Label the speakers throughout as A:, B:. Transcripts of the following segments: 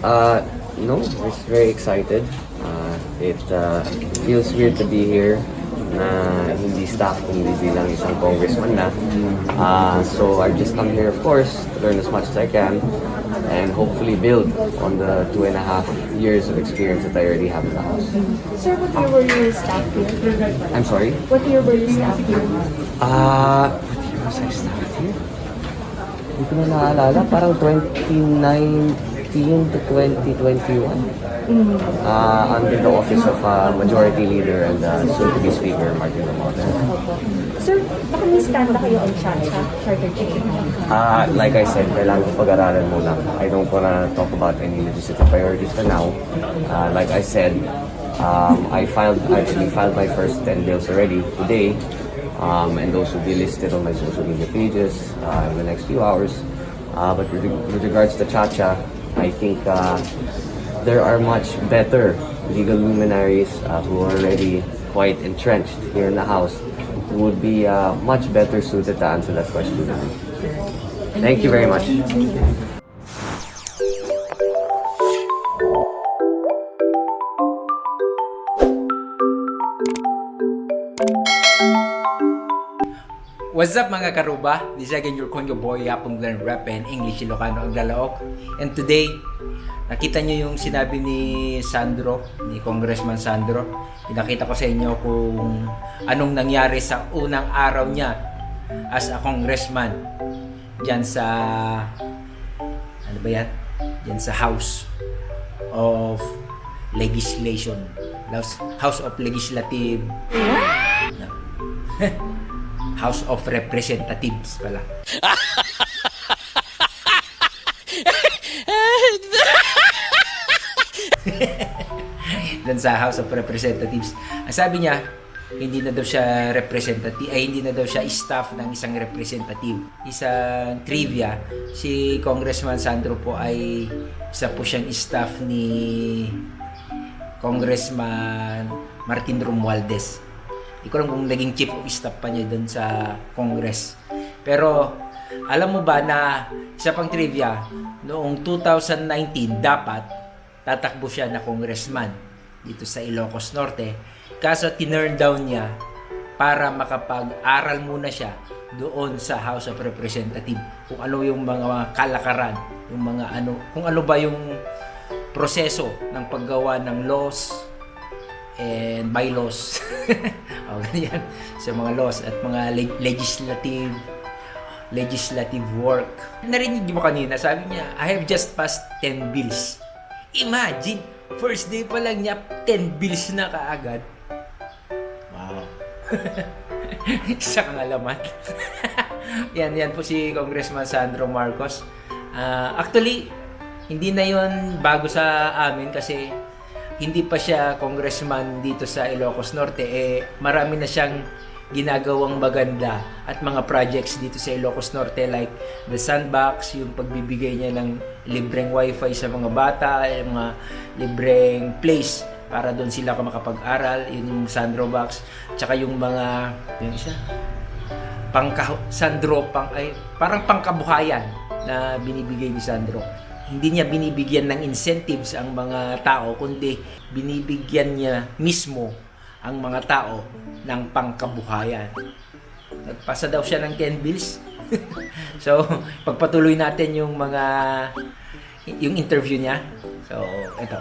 A: No, it's very excited. It feels weird to be here na hindi staff kundi bilang isang congressman na. So I've just come here, of course, to learn as much as I can and hopefully build on the 2.5 years of experience that I already have in the House.
B: Sir, what year were you staff here?
A: I'm sorry?
B: What year were you staff here?
A: What year was I staff here? Hindi ko na naalala. Parang 2019 to 2021. Under the office of Majority Leader and soon-to-be Speaker Martin Romualdez.
B: Sir, baka may stand na kayo on charter change?
A: Like I said, kailangan ko pag-aralan muna. I don't wanna talk about any legislative priorities for now. Like I said, I actually filed my first 10 bills already today, and those will be listed on my social media pages in the next few hours. But with regards to Chacha, I think there are much better legal luminaries who are already quite entrenched here in the House who would be much better suited to answer that question. Thank you very much.
C: What's up mga karuba? This is again your Congo boy, Yapong Glenn Rep and English Ilocano ang lalaok. And today, nakita nyo yung sinabi ni Sandro, ni Congressman Sandro. Pinakita ko sa inyo kung anong nangyari sa unang araw niya as a congressman dyan sa, ano ba yan? Dyan sa House of Legislation. House of Legislative. House of Representatives pala. Dan sa House of Representatives. Ang sabi niya, hindi na daw siya representative, hindi na daw siya staff ng isang representative. Isang trivia, si Congressman Sandro po ay isa po siyang staff ni Congressman Martin Romualdez. Hindi ko alam kung naging chief of staff pa niya doon sa Congress. Pero alam mo ba na isa pang trivia, noong 2019 dapat tatakbo siya na congressman dito sa Ilocos Norte. Kaso tinurn down niya para makapag-aral muna siya doon sa House of Representatives kung ano yung mga kalakaran, yung mga ano, kung ano ba yung proseso ng paggawa ng laws and bylaws. O, ganyan. Sa mga laws at mga legislative work. Narinig mo kanina, sabi niya, I have just passed 10 bills. Imagine, first day pa lang niya, 10 bills na kaagad. Wow. Isa kang alamat. yan po si Congressman Sandro Marcos. Actually, hindi na yon bago sa amin kasi hindi pa siya congressman dito sa Ilocos Norte. Marami na siyang ginagawang maganda at mga projects dito sa Ilocos Norte like the sandbox, yung pagbibigay niya ng libreng wifi sa mga bata, yung mga libreng place para doon sila makapag-aral, yun yung Sandro Box, tsaka yung mga, yung isa, parang pangkabuhayan na binibigay ni Sandro. Hindi niya binibigyan ng incentives ang mga tao, kundi binibigyan niya mismo ang mga tao ng pangkabuhayan. Nagpasa daw siya ng 10 bills. So, pagpatuloy natin yung interview niya. So, ito.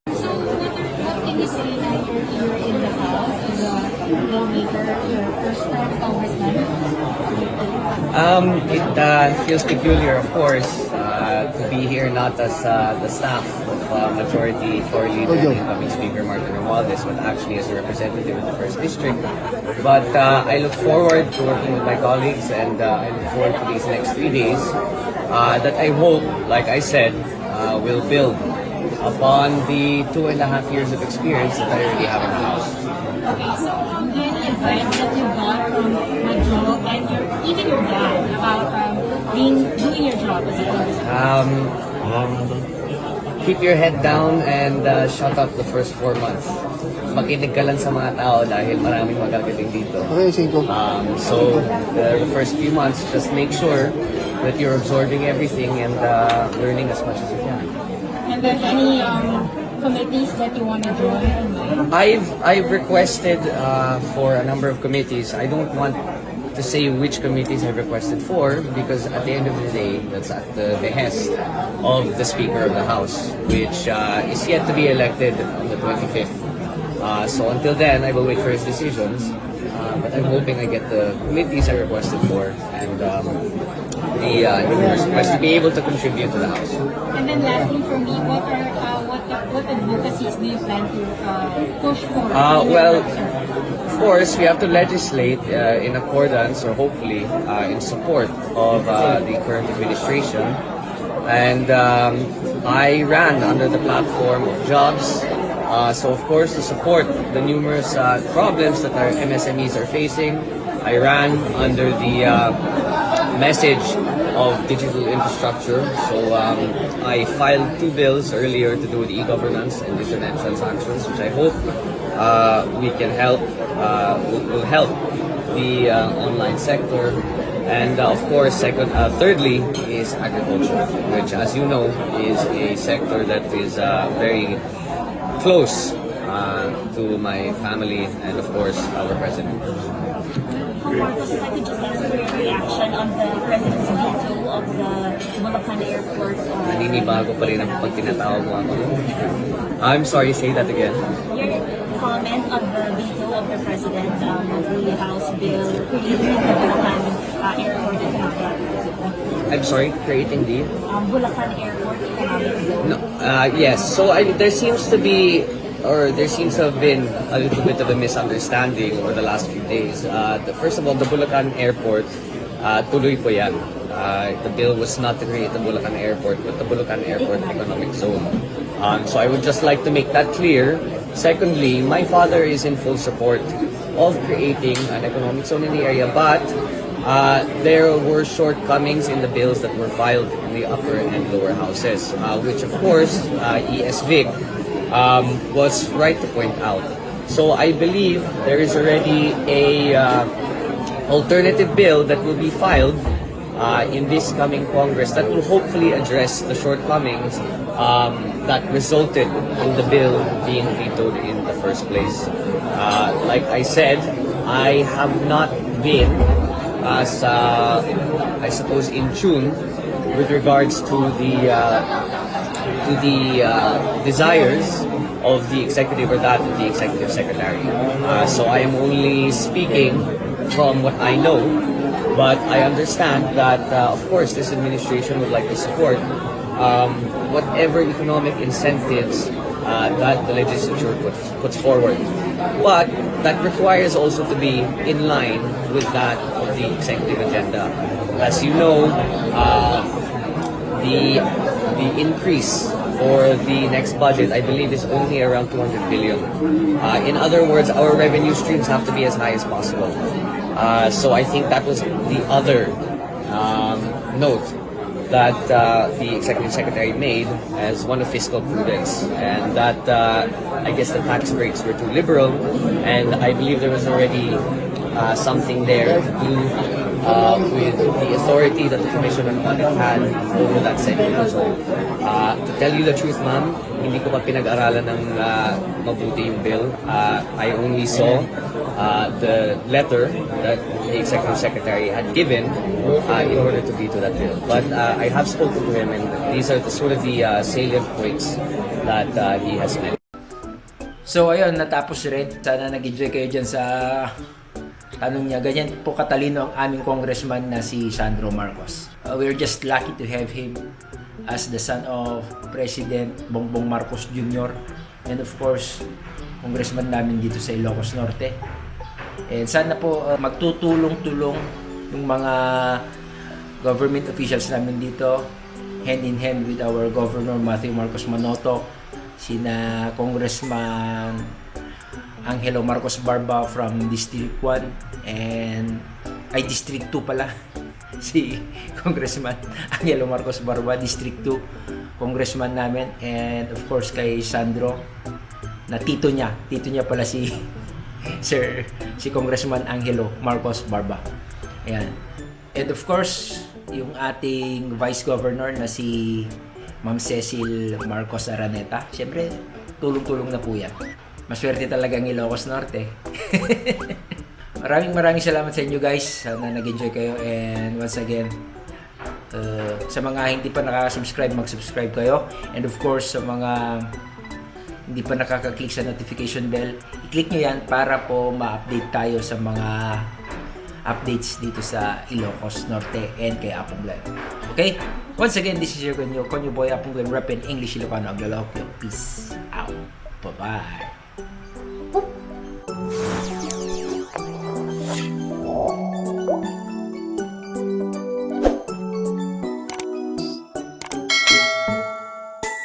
B: So, what can you say now you're in the House as a lawmaker, your first time congressman?
A: It feels peculiar, of course, to be here not as the staff of Majority Floor Leader and incoming Speaker Martin Romualdez, but actually as a representative in the 1st District. But I look forward to working with my colleagues, and I look forward to these next 3 days that I hope, like I said, will build upon the 2.5 years of experience that I already have in the House.
B: Okay, so any advice that you got from Majo and even your dad about doing your job as a congressman?
A: Keep your head down and shut up the first 4 months. Makinig ka lang sa mga tao dahil maraming magagaling dito. So the first few months, just make sure that you're absorbing everything and learning as much as you can.
B: And then any committees that you want to join?
A: I've requested for a number of committees. I don't want to say which committees I've requested for because at the end of the day, that's at the behest of the Speaker of the House, which is yet to be elected on the 25th. So until then, I will wait for his decisions. But I'm hoping I get the committees I requested for and the numerous requests to be able to contribute to the House.
B: And then lastly for me, what advocacies do you plan to push for?
A: Well, of course, we have to legislate in accordance or hopefully in support of the current administration. And I ran under the platform of jobs. So of course, to support the numerous problems that our MSMEs are facing, I ran under the message of digital infrastructure. So I filed 2 bills earlier to do with e-governance and internet transactions, which I hope we can help, will help the online sector. And of course, thirdly is agriculture, which, as you know, is a sector that is very close to my family and of course our president.
D: Marcos, if I could just ask for your reaction on the president's veto of the Bulacan Airport.
A: Naninibago pa rin ang pag tinatawag mo ako. I'm sorry, say that again.
D: Your comment on the veto of the president of the House bill creating the Bulacan Airport economic zone.
A: I'm sorry, creating the...
D: Bulacan Airport economic zone.
A: No, yes, so there seems to be, or there seems to have been a little bit of a misunderstanding over the last few days. First of all, the Bulacan Airport, tuloy po yan. The bill was not to create the Bulacan Airport, but the Bulacan Airport Economic Zone. So I would just like to make that clear. Secondly, my father is in full support of creating an economic zone in the area, but there were shortcomings in the bills that were filed in the upper and lower houses, which of course ESVIC was right to point out. So I believe there is already a alternative bill that will be filed in this coming Congress that will hopefully address the shortcomings that resulted in the bill being vetoed in the first place. Like I said, I have not been as I suppose in tune with regards to the desires of the executive or that of the executive secretary. So I am only speaking from what I know, but I understand that of course this administration would like to support whatever economic incentives that the legislature puts forward. But that requires also to be in line with that of the executive agenda. As you know, the increase for the next budget, I believe, is only around 200 billion. In other words, our revenue streams have to be as high as possible. So I think that was the other note that the executive secretary made as one of fiscal prudence, and that I guess the tax breaks were too liberal, and I believe there was already something there to do with the authority that the Commission on Audit had over that segment. So, to tell you the truth, ma'am, hindi ko pa pinag-aralan ng mabuti yung bill. I only saw the letter that the Executive Secretary had given in order to veto that bill. But I have spoken to him, and these are the sort of the salient points that he has made.
C: So ayun, natapos rin. Sana nag-enjoy kayo dyan sa tanong niya. Ganyan po katalino ang aming congressman na si Sandro Marcos. We're just lucky to have him as the son of President Bongbong Marcos Jr. And of course, congressman namin dito sa Ilocos Norte. And sana po magtutulong-tulong yung mga government officials namin dito, hand in hand with our Governor Matthew Marcos Manotoc, sina Congressman Angelo Marcos Barba from District 1 and District 2 pala si Congressman Angelo Marcos Barba, District 2 congressman namin, and of course kay Sandro na tito niya pala si si Congressman Angelo Marcos Barba. Ayan. And of course yung ating Vice Governor na si Ma'am Cecil Marcos Araneta. Siyempre, tulong-tulong na po yan. Maswerte talaga ang Ilocos Norte. Maraming salamat sa inyo guys. Sana nag-enjoy kayo. And once again, sa mga hindi pa nakaka-subscribe, mag-subscribe kayo. And of course, sa mga hindi pa nakaka-click sa notification bell, i-click nyo yan para po ma-update tayo sa mga updates dito sa Ilocos Norte and kay Apong Glen. Okay? Once again, this is your konyo boy Apong Glen, repping English Ilocano, Aglalahok. Peace out. Bye-bye.